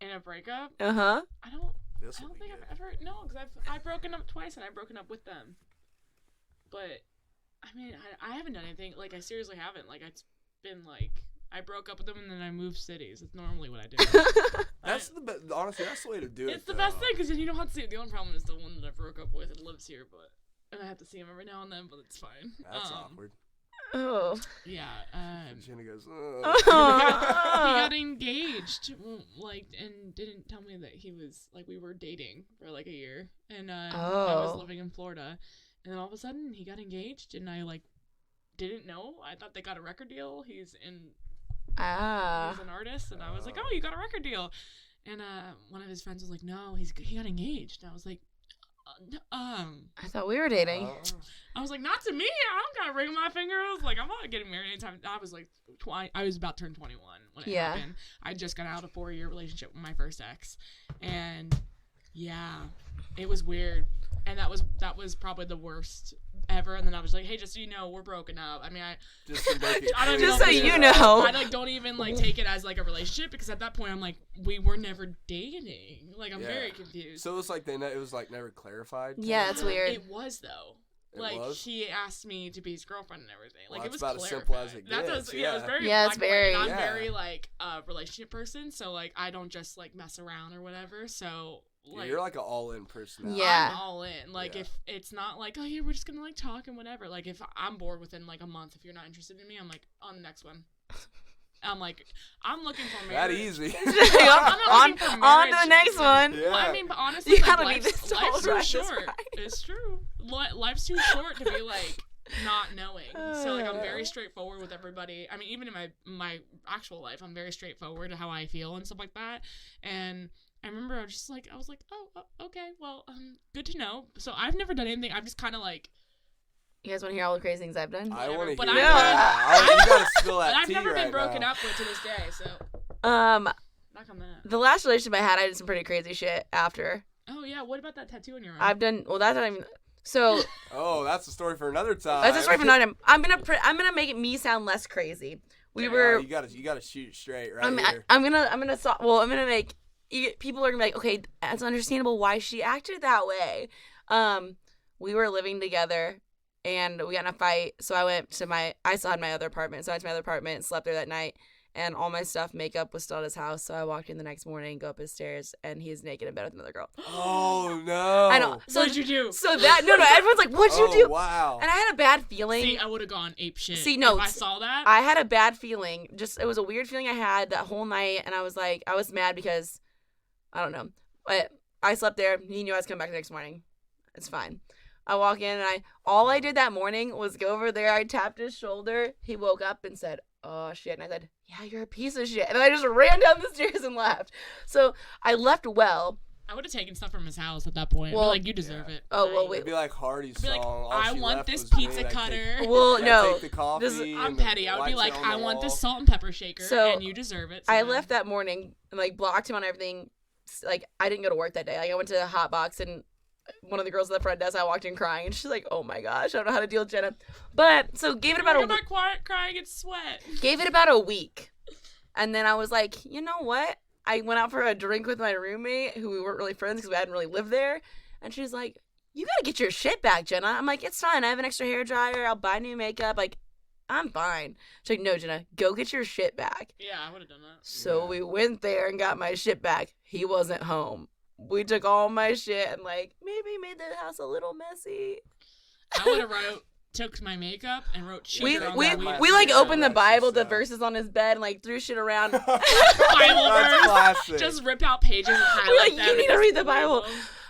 In a breakup? Uh huh. I don't this will think be I've good. ever because I've broken up twice, and I've broken up with them. But I mean, I haven't done anything. Like I seriously haven't. Like it's been like I broke up with them and then I moved cities. It's normally what I do. Honestly, that's the way to do it. It's the best thing because then you don't have to see it. The only problem is the one that I broke up with. It lives here, and I have to see him every now and then. But it's fine. That's awkward. Oh. Yeah. Jenna goes, He got engaged, and didn't tell me that he was, we were dating for, a year. And, I was living in Florida. And then all of a sudden, he got engaged, and I, didn't know. I thought they got a record deal. He's an artist, and I was like, oh, you got a record deal. And, one of his friends was like, no, he got engaged. And I was like, I thought we were dating. I was like, not to me. I don't got a ring on my finger. I was like, I'm not getting married anytime. I was I was about to turn 21 when it happened. I just got out of a 4-year relationship with my first ex, and yeah, it was weird. And that was probably the worst ever. And then I was like, hey, just so you know, we're broken up. I mean, just to make it I don't clear. Just so you know. I don't even take it as a relationship, because at that point I'm like, we were never dating. I'm very confused. So it was it was never clarified. Yeah, that's weird. It was though. He asked me to be his girlfriend and everything. Well, it was about clarified. as simple as it gets. It was very. Yeah, it's very. And I'm very a relationship person, so I don't just mess around or whatever. So. You're an all-in person. Yeah. I'm all in. If it's not oh yeah, we're just gonna talk and whatever. If I'm bored within a month, if you're not interested in me, I'm on the next one. I'm looking for marriage. That easy. on to the next one. Yeah. Well, I mean, but honestly, you gotta meet this life's too right, short. It's true. Life's too short to be not knowing. So I'm very straightforward with everybody. I mean, even in my actual life, I'm very straightforward to how I feel and stuff like that. And I remember I was just oh, okay, well, good to know. So I've never done anything. I've just kind of You guys want to hear all the crazy things I've done? I want to But hear you gotta spill that I've tea never been right broken now. up with to this day, so. Knock on that. The last relationship I had, I did some pretty crazy shit after. Oh, yeah, what about that tattoo on your arm? I've done, that's not even, so. Oh, that's a story for another time. That's a story for another time. I'm gonna make me sound less crazy. You gotta shoot it straight here. I'm gonna make, people are gonna be like, okay, that's understandable why she acted that way. We were living together and we got in a fight, so I still had my other apartment, so I went to my other apartment, slept there that night, and all my stuff, makeup was still at his house, so I walked in the next morning, go up his stairs, and he's naked in bed with another girl. Oh no. I know. So what did you do? So everyone's like, what'd you do? Wow. And I had a bad feeling. See, I would have gone ape shit. See, no, if I saw that. I had a bad feeling. It was a weird feeling I had that whole night, and I was mad because, I don't know. But I slept there. He knew I was coming back the next morning. It's fine. I walk in, and all I did that morning was go over there. I tapped his shoulder. He woke up and said, oh, shit. And I said, yeah, you're a piece of shit. And then I just ran down the stairs and left. So I left well. I would have taken stuff from his house at that point. Well, you deserve it. Oh, well, wait. It'd be like Hardy's song. I want this pizza cutter. Well, no. Take the coffee I'm petty. I would be like, I want this salt and pepper shaker, and you deserve it. So I left that morning and blocked him on everything. I didn't go to work that day. I went to the hot box, and one of the girls at the front desk, I walked in crying, and she's like, oh my gosh, I don't know how to deal with Jenna. But so gave it about a week. I'm not quiet crying, it's sweat. Gave it about a week. And then I was like, you know what? I went out for a drink with my roommate, who we weren't really friends because we hadn't really lived there. And she's like, you gotta get your shit back, Jenna. I'm like, it's fine. I have an extra hairdryer. I'll buy new makeup. I'm fine. She's like, no, Jenna, go get your shit back. Yeah, I would have done that. So we went there and got my shit back. He wasn't home. We took all my shit and maybe made the house a little messy. I would have took my makeup and wrote shit we on opened the Bible, the verses on his bed, and threw shit around. Bible verse. Classic. Just ripped out pages and highlight them. You need to read the Bible.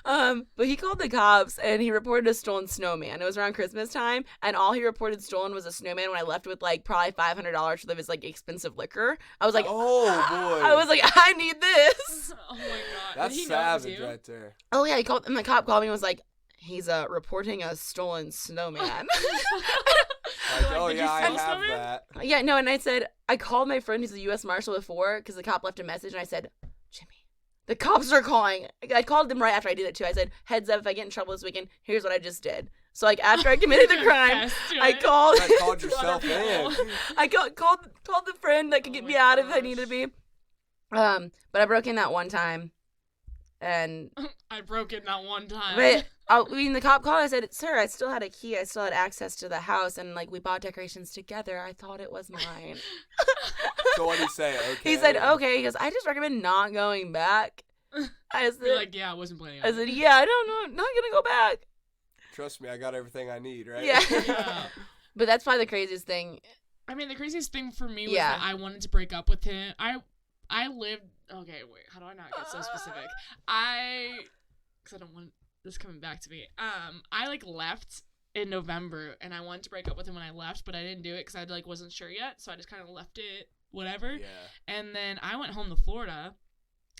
But he called the cops and he reported a stolen snowman. It was around Christmas time, and all he reported stolen was a snowman. When I left with probably $500 worth of his expensive liquor, I was like, oh boy. I was like, I need this. Oh my god, that's savage right there. Oh yeah, he called, and the cop called me and was like, he's reporting a stolen snowman. Oh yeah, I have that. Yeah, no, and I said, I called my friend who's a U.S. Marshal before because the cop left a message, and I said, Jimmy, the cops are calling. I called them right after I did it too. I said, heads up, if I get in trouble this weekend, here's what I just did. So after I committed the crime, I called. You called yourself in. I called the friend that could get me out if I needed to be. But I broke in that one time. And I broke it not one time. But when the cop called, I said, sir, I still had a key. I still had access to the house. And we bought decorations together. I thought it was mine. So what did he say? Okay. He said, okay. He goes, I just recommend not going back. I said, you're like, yeah, I wasn't planning on it. I said, yeah, I don't know. Not going to go back. Trust me, I got everything I need, right? Yeah. Yeah. But that's probably the craziest thing. I mean, the craziest thing for me was that I wanted to break up with him. I lived. Okay, wait. How do I not get so specific? Because I don't want this coming back to me. I like left in November, and I wanted to break up with him when I left, but I didn't do it because I like wasn't sure yet. So I just kind of left it, whatever. Yeah. And then I went home to Florida,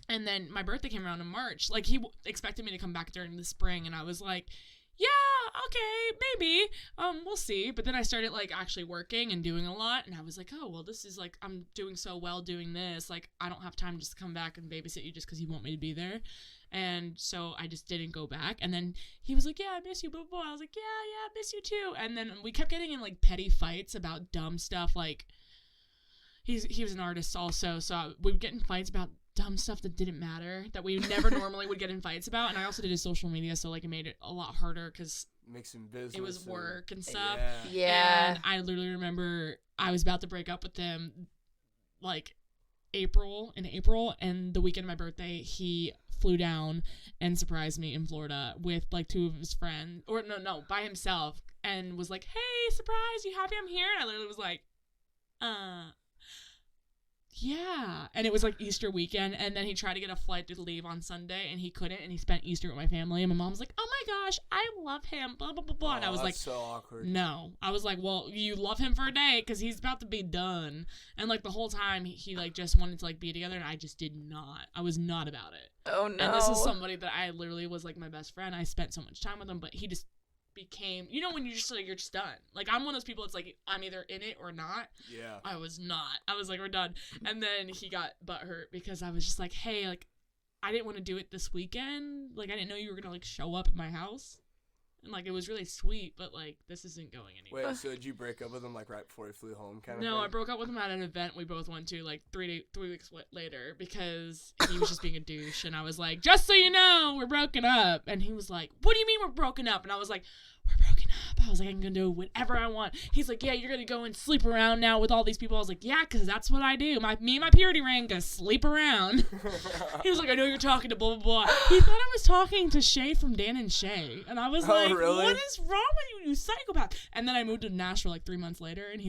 and then my birthday came around in March. Like he expected me to come back during the spring, and I was like, yeah, okay, maybe. We'll see. But then I started like actually working and doing a lot, and I was like, oh well, this is like I'm doing so well doing this. Like I don't have time just to come back and babysit you just because you want me to be there. And so I just didn't go back. And then he was like, yeah, I miss you, blah, blah, blah. I was like, yeah, I miss you too. And then we kept getting in like petty fights about dumb stuff. Like he was an artist also, so we would get in fights about dumb stuff that didn't matter, that we never normally would get in fights about. And I also did his social media, so like it made it a lot harder because mixing business, it was work and stuff. Yeah. And I literally remember I was about to break up with him like in April, and the weekend of my birthday he flew down and surprised me in Florida with like two of his friends, or no, by himself, and was like, hey, surprise, you happy I'm here? And I literally was like, yeah. And it was like Easter weekend, and then he tried to get a flight to leave on Sunday, and he couldn't, and he spent Easter with my family, and my mom's like, oh my gosh, I love him, blah, blah, blah, blah. And I was like, so awkward. No. I was like, well, you love him for a day, because he's about to be done. And like the whole time, he like just wanted to like be together, and I just did not. I was not about it. Oh no. And this is somebody that I literally was like my best friend. I spent so much time with him, but he just became, you know, when you're just like, you're just done. Like I'm one of those people, it's like I'm either in it or not. Yeah. I was not. I was like, we're done. And then he got butthurt because I was just like, hey, like I didn't want to do it this weekend. Like I didn't know you were gonna like show up at my house. And like it was really sweet, but like this isn't going anywhere. Wait, so did you break up with him like right before he flew home kind of thing? No, I broke up with him at an event we both went to like 3 weeks later because he was just being a douche, and I was like, just so you know, we're broken up. And he was like, what do you mean we're broken up? And I was like, we're broken up. I was like, I'm gonna do whatever I want. He's like, yeah, you're gonna go and sleep around now with all these people. I was like, yeah, because that's what I do. Me and my purity ring gonna sleep around. He was like, I know you're talking to blah, blah, blah. He thought I was talking to Shay from Dan and Shay. And I was like, really? What is wrong with you, you psychopath? And then I moved to Nashville like 3 months later, and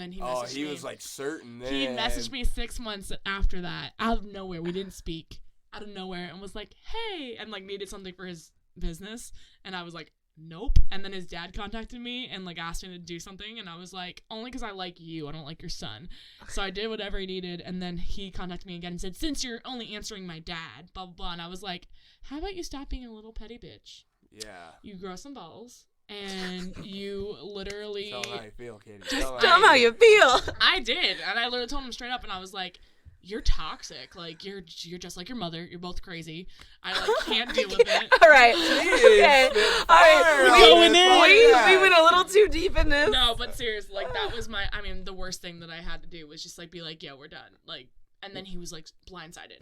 then he messaged me. He was like certain then. He messaged me 6 months after that, out of nowhere. We didn't speak. Out of nowhere, and was like, hey, and like needed something for his business. And I was like, nope. And then his dad contacted me and like asked me to do something, and I was like, only because I like you, I don't like your son. So I did whatever he needed, and then he contacted me again and said, since you're only answering my dad, blah blah blah. And I was like, how about you stop being a little petty bitch? Yeah. You grow some balls, and you literally Tell him how you feel, Katie. Tell him how you feel. I did, and I literally told him straight up, and I was like, you're toxic. Like you're just like your mother. You're both crazy. I like can't deal with it. All right. Okay. All right. We went a little too deep in this. No, but seriously, like that was the worst thing that I had to do was just like be like, yeah, we're done. Like, and then he was like blindsided.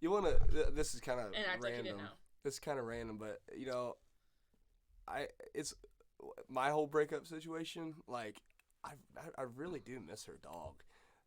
You wanna? This is kind of random. Like he didn't know. This is kind of random, but you know, it's my whole breakup situation. Like, I really do miss her dog.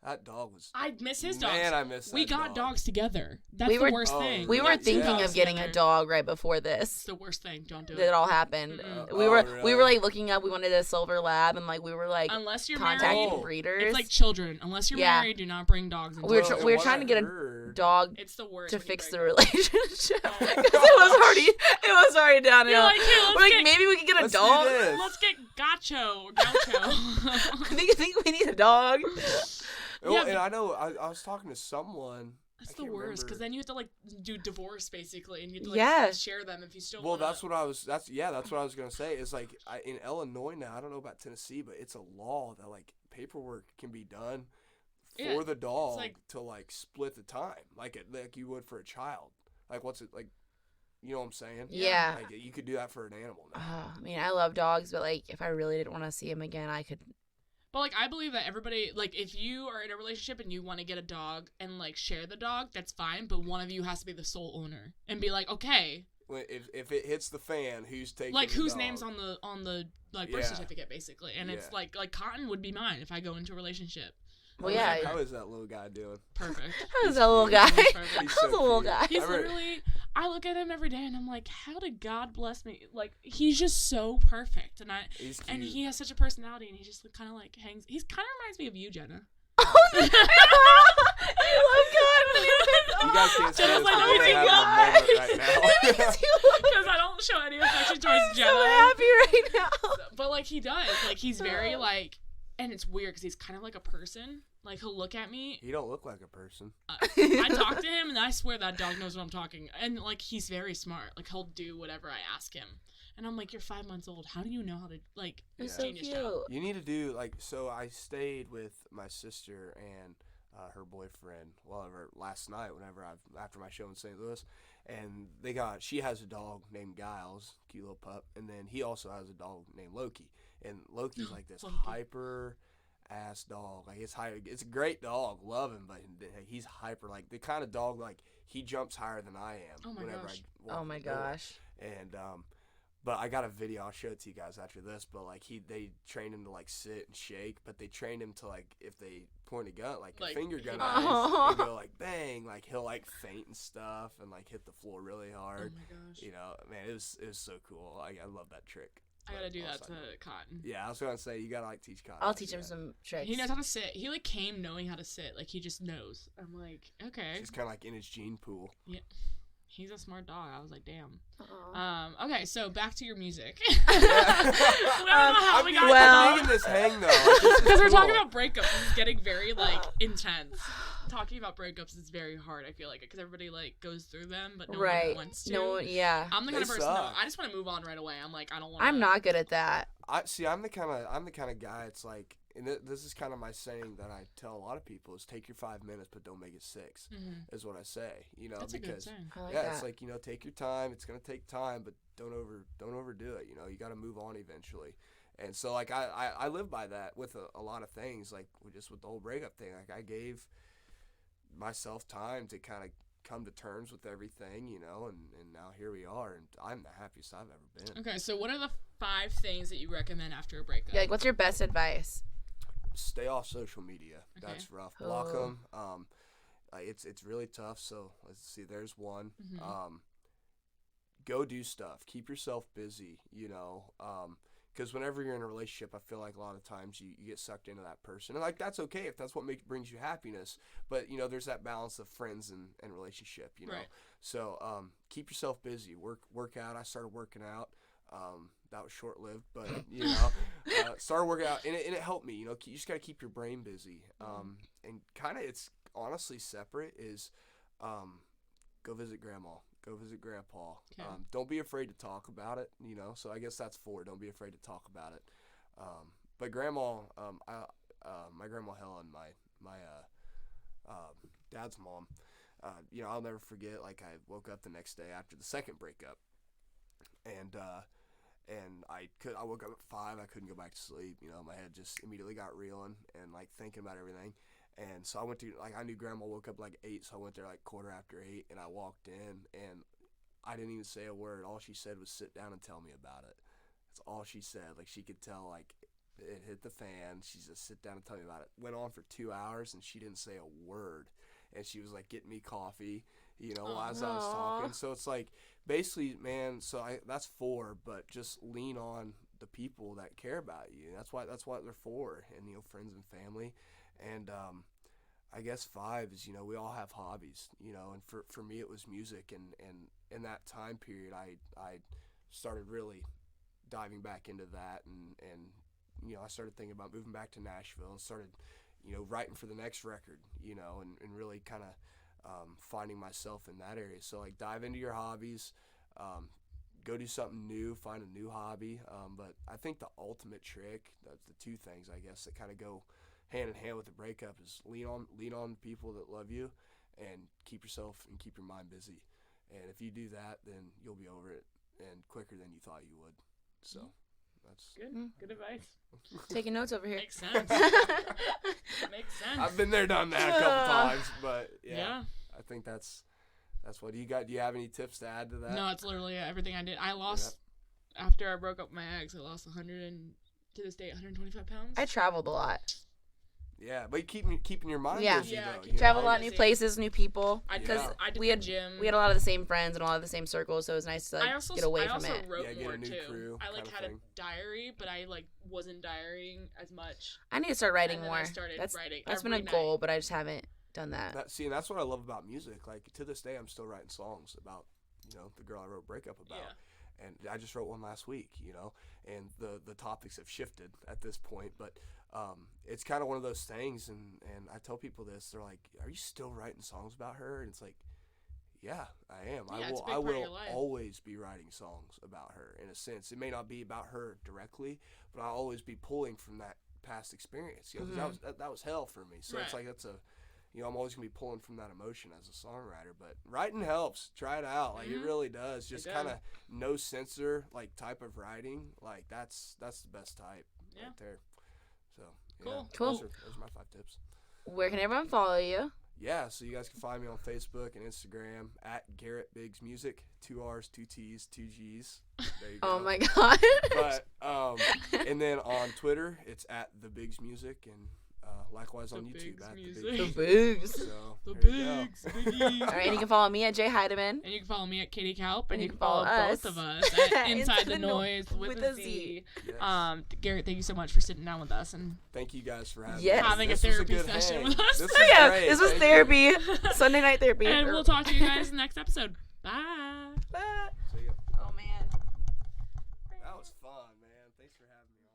That dog was. I miss his dog. Man, I miss that We got dog. dogs together. That's the worst thing. We were thinking of getting a dog right before this. It's the worst thing. Don't do it. It all happened. We were like looking up. We wanted a silver lab, and like we were like unless you're contacting married, breeders. It's like children. Unless you're married, do not bring dogs. We were trying to get a dog. It's the worst to fix the relationship because it was already downhill. You're like, hey, we're like, maybe we could get a dog. Let's get Gaucho or Gaucho. I think we need a dog. Yeah, and I know I was talking to someone. That's the worst because then you have to like do divorce basically, and you have to like share them if you still. Well, that's what I was gonna say. Is like in Illinois now. I don't know about Tennessee, but it's a law that like paperwork can be done for the dog to like split the time, like you would for a child. Like what's it like? You know what I'm saying? Yeah. Like you could do that for an animal now. I mean, I love dogs, but like if I really didn't want to see him again, I could. But, like, I believe that everybody, like, if you are in a relationship and you want to get a dog and, like, share the dog, that's fine. But one of you has to be the sole owner and be like, okay. If it hits the fan, who's taking like, the whose dog? name's on the like, birth certificate, basically. And it's, like, Cotton would be mine if I go into a relationship. Well, yeah. How is that little guy doing? Perfect. How's that little guy? Perfect. He's How's so a little cute. guy? He's Remember- literally, I look at him every day and I'm like, how did God bless me? Like, he's just so perfect. He's cute. And he has such a personality and he just kind of like hangs. He's kind of reminds me of you, Jenna. I love God. You guys can't see Jenna's this, like, but "Oh we're my having God." a moment right now. Because I don't show any affection towards I'm Jenna. so happy right now. But like he does. Like he's very like, and it's weird because he's kind of like a person. Like he'll look at me. He don't look like a person. I talk to him and I swear that dog knows what I'm talking. And like he's very smart. Like he'll do whatever I ask him. And I'm like, you're 5 months old. How do you know how to like? It's Yeah. so genius cute. job. You need to do like so. I stayed with my sister and her boyfriend. Well, last night, after my show in St. Louis, and she has a dog named Giles, cute little pup, and then he also has a dog named Loki. And Loki's like this Loki. hyper ass dog. Like it's a great dog, love him, but he's hyper. Like the kind of dog like he jumps higher than I am. Oh my whenever gosh. I walk Oh my the door. gosh. And but I got a video. I'll show it to you guys after this. But like they trained him to like sit and shake. But they trained him to like if they point a gun, like a finger gun, at him, Oh. and go like bang, like he'll like faint and stuff, and like hit the floor really Oh hard. my gosh. You know, man, it was so cool. I love that trick. I gotta But do that also- to Cotton. Yeah, I was gonna say you gotta like teach Cotton. I'll how to teach do him that. some tricks. He knows how to sit. He like came knowing how to sit. Like he just knows. I'm like, okay. He's kind of like in his gene pool. He's a smart dog. I was like, damn. Aw. Okay, so back to your music. Yeah. We don't know how we got well- I'm digging this hang though. Like, this is because we're talking cool. about breakups. This is getting very like intense. Talking about breakups is very hard. I feel like because everybody like goes through them, but no one Right. wants to. No, yeah. I'm the kind of They person though. suck. I just want to move on right away. I'm like, I don't want. I'm not good at that. I'm the kind of guy. It's like, and this is kind of my saying that I tell a lot of people is take your 5 minutes, but don't make it 6. Mm-hmm. Is what I say. You know, That's a good because saying. I like yeah, that. it's like take your time. It's gonna take time, but don't overdo it. You know, you got to move on eventually. And so like I live by that with a lot of things. Like just with the whole breakup thing. Like I gave myself time to kind of come to terms with everything, you know, and now here we are, and I'm the happiest I've ever been. Okay, so what are the 5 things that you recommend after a breakup? Yeah, like, what's your best advice? Stay off social media. Okay. That's rough. Block Oh. them. It's really tough. So let's see. There's one. Mhm. Go do stuff. Keep yourself busy. You know. Because whenever you're in a relationship, I feel like a lot of times you get sucked into that person, and like that's okay if that's what brings you happiness. But you know, there's that balance of friends and relationship. You know. Right. So keep yourself busy. Work out. I started working out. That was short lived, but you know, started working out, and it helped me. You know, you just gotta keep your brain busy. And kind of it's honestly separate is, go visit grandma, go visit grandpa. Okay. Don't be afraid to talk about it. You know, so I guess that's 4. Don't be afraid to talk about it. But grandma, my grandma Helen, my dad's mom. You know, I'll never forget. Like I woke up the next day after the second breakup, and I woke up at 5. I couldn't go back to sleep. You know, my head just immediately got reeling and like thinking about everything. And so I went to I knew grandma woke up like 8, so I went there like 8:15, and I walked in and I didn't even say a word. All she said was sit down and tell me about it. That's all she said. Like she could tell like it hit the fan. She just sit down and tell me about it. Went on for 2 hours and she didn't say a word. And she was like getting me coffee, you know, as I was talking. So it's like basically, man. So that's 4, but just lean on the people that care about you. That's what they're for, and you know, friends and family. And I guess 5 is, you know, we all have hobbies, you know, and for me it was music, and in that time period I started really diving back into that, and you know, I started thinking about moving back to Nashville and started, you know, writing for the next record, you know, and really kind of finding myself in that area. So like dive into your hobbies, go do something new, find a new hobby. But I think the ultimate trick, the 2 things I guess that kind of go hand in hand with the breakup is lean on people that love you, and keep yourself and keep your mind busy. And if you do that, then you'll be over it, and quicker than you thought you would. So that's Good advice. Taking notes over here. Makes sense. Makes sense. I've been there, done that a couple times, but Yeah. I think that's what you got. Do you have any tips to add to that? No, it's literally everything I did. I lost after I broke up with my ex. I lost 100 and to this day 125 pounds. I traveled a lot. Yeah, but keeping your mind Yeah. busy Yeah, though. keep you Travel a know? lot, new places, new people. I did, Yeah. I did we the had- gym. We had a lot of the same friends and a lot of the same circles, so it was nice to I get away I from also it. wrote Yeah, get a more new too. crew I like kinda had a thing. diary, but I like wasn't diarying as much. I need to start writing And then more. I started writing That's been every a goal, night. but I just haven't done that. And that's what I love about music. Like to this day, I'm still writing songs about, the girl I wrote "Breakup" about. Yeah. And I just wrote one last week, and the topics have shifted at this point, but it's kind of one of those things, and I tell people this, they're like, "Are you still writing songs about her?" And it's like, yeah, I am. Yeah, I it's a will big part of your will life. always be writing songs about her in a sense. It may not be about her directly, but I'll always be pulling from that past experience. 'Cause that was hell for me. So it's Right. like that's a I'm always gonna be pulling from that emotion as a songwriter, but writing helps. Try it out, like it really does. Just does. kind of no censor type of writing, like that's the best type right there. So Cool. Cool. Those are my 5 tips. Where can everyone follow you? Yeah, so you guys can find me on Facebook and Instagram at Garrett Biggs Music, 2 R's, 2 T's, 2 G's. There you go. Oh my god. But and then on Twitter, it's at the Biggs Music, and likewise on The YouTube Biggs at Music. the The Biggs. Boogs. So The there you go. Bigs, Biggie. All right, and you can follow me at Jay Heidemann. And you can follow me at Katie Kalp, and And you can follow both of us at Inside the Noise with a Z. Yes. Garrett, thank you so much for sitting down with us and Thank you guys for having Yes. me. Having a This was therapy good session hang. with us. This Oh was yeah, great. this was Thank you. therapy. Sunday night therapy. and we'll talk to you guys next episode. Bye. See ya. Oh man. That was fun, man. Thanks for having me.